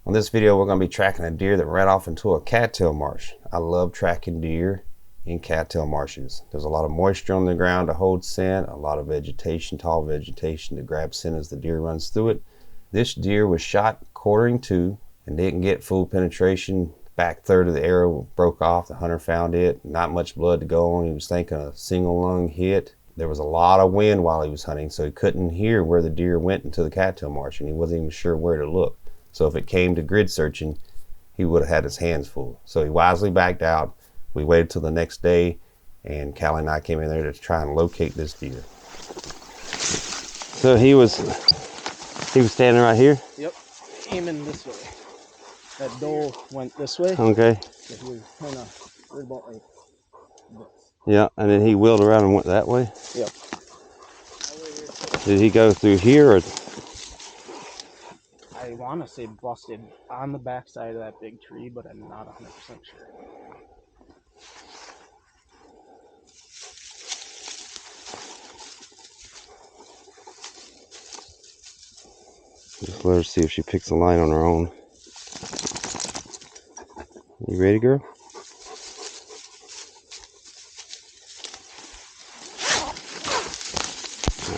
On this video, we're going to be tracking a deer that ran off into a cattail marsh. I love tracking deer in cattail marshes. There's a lot of moisture on the ground to hold scent, a lot of vegetation, tall vegetation to grab scent as the deer runs through it. This deer was shot quartering to and didn't get full penetration. Back third of the arrow broke off. The hunter found it. Not much blood to go on. He was thinking a single lung hit. There was a lot of wind while he was hunting, so he couldn't hear where the deer went into the cattail marsh, and he wasn't even sure where to look. So if it came to grid searching, he would have had his hands full. So he wisely backed out. We waited till the next day, and Callie and I came in there to try and locate this deer. So he was standing right here? Yep, aiming this way. That doe went this way. Okay. But he was kind of worried about like this. Yeah, and then he wheeled around and went that way? Yep. Did he go through here, or? I want to say busted on the backside of that big tree, but I'm not 100% sure. Just let her see if she picks a line on her own. You ready, girl?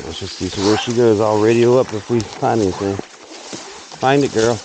Let's just see where she goes. I'll radio up if we find anything. Find it, girl.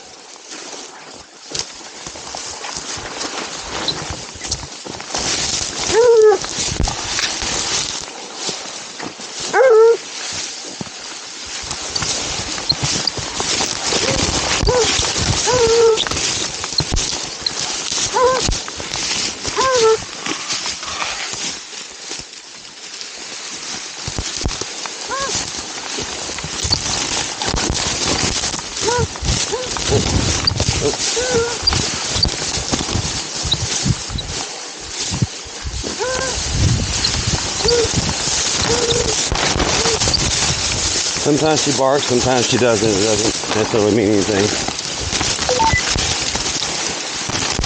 Sometimes she barks, sometimes she doesn't. It doesn't necessarily mean anything.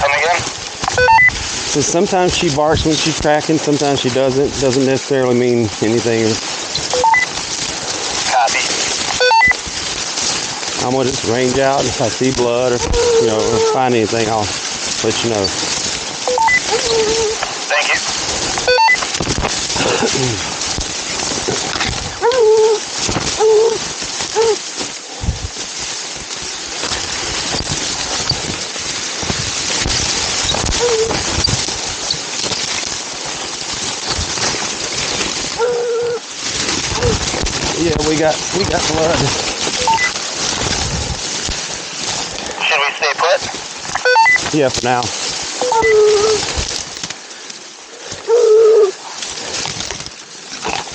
Come again? So sometimes she barks when she's tracking, sometimes she doesn't. It doesn't necessarily mean anything. Copy. I'm going to just range out. If I see blood or, or find anything, I'll let you know. Thank you. Yeah, we got blood. Should we stay put? Yeah, for now.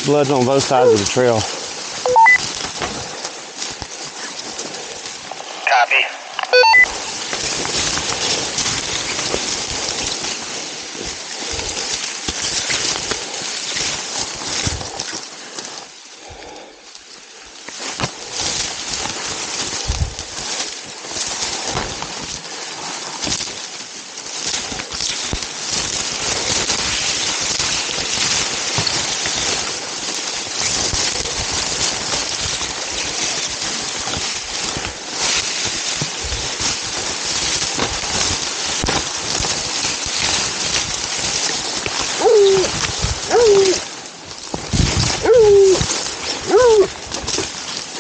Blood's on both sides of the trail. Copy.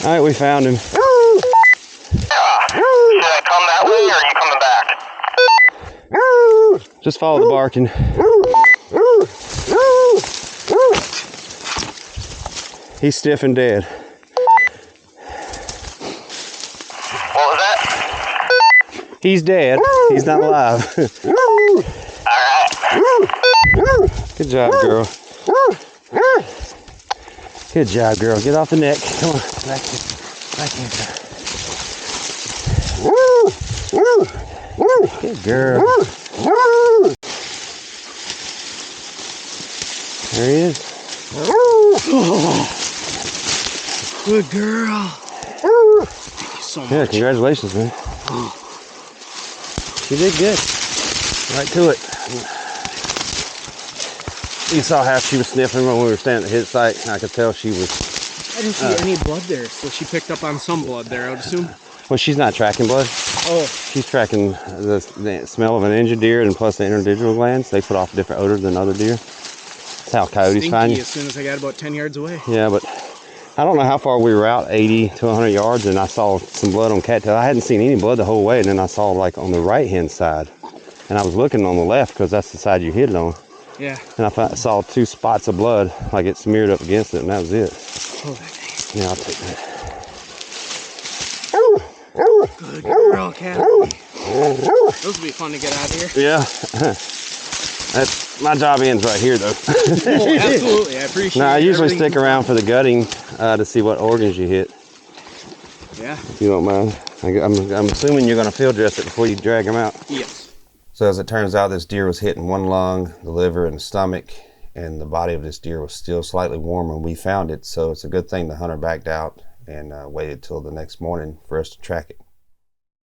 All right, we found him. Should I come that way or are you coming back? Just follow the barking. He's stiff and dead. What was that? He's dead. He's not alive. Alright. Good job, girl. Good job, girl. Get off the neck. Come on. Back here. Good girl. There he is. Good girl. Thank you so much. Yeah, congratulations, man. You did good. Right to it. You saw how she was sniffing when we were standing at his site. I could tell she was... I didn't see any blood there, so she picked up on some blood there, I would assume. Well, she's not tracking blood. Oh. She's tracking the smell of an injured deer and plus the interdigital glands. They put off a different odor than other deer. That's how coyotes find you. As soon as I got about 10 yards away. Yeah, but I don't know how far we were out, 80 to 100 yards, and I saw some blood on cattail. I hadn't seen any blood the whole way, and then I saw like on the right-hand side. And I was looking on the left because that's the side you hit it on. Yeah. And I saw 2 spots of blood, like it smeared up against it, and that was it. Oh, that thing. Yeah, I'll take that. Good girl, Callie. Those would be fun to get out of here. Yeah. That's my job ends right here, though. Oh, absolutely. I appreciate it. No, I usually stick around for the gutting to see what organs you hit. Yeah. If you don't mind. I'm assuming you're going to field dress it before you drag them out. Yes. So as it turns out, this deer was hit in one lung, the liver, and the stomach, and the body of this deer was still slightly warm when we found it. So it's a good thing the hunter backed out and waited till the next morning for us to track it.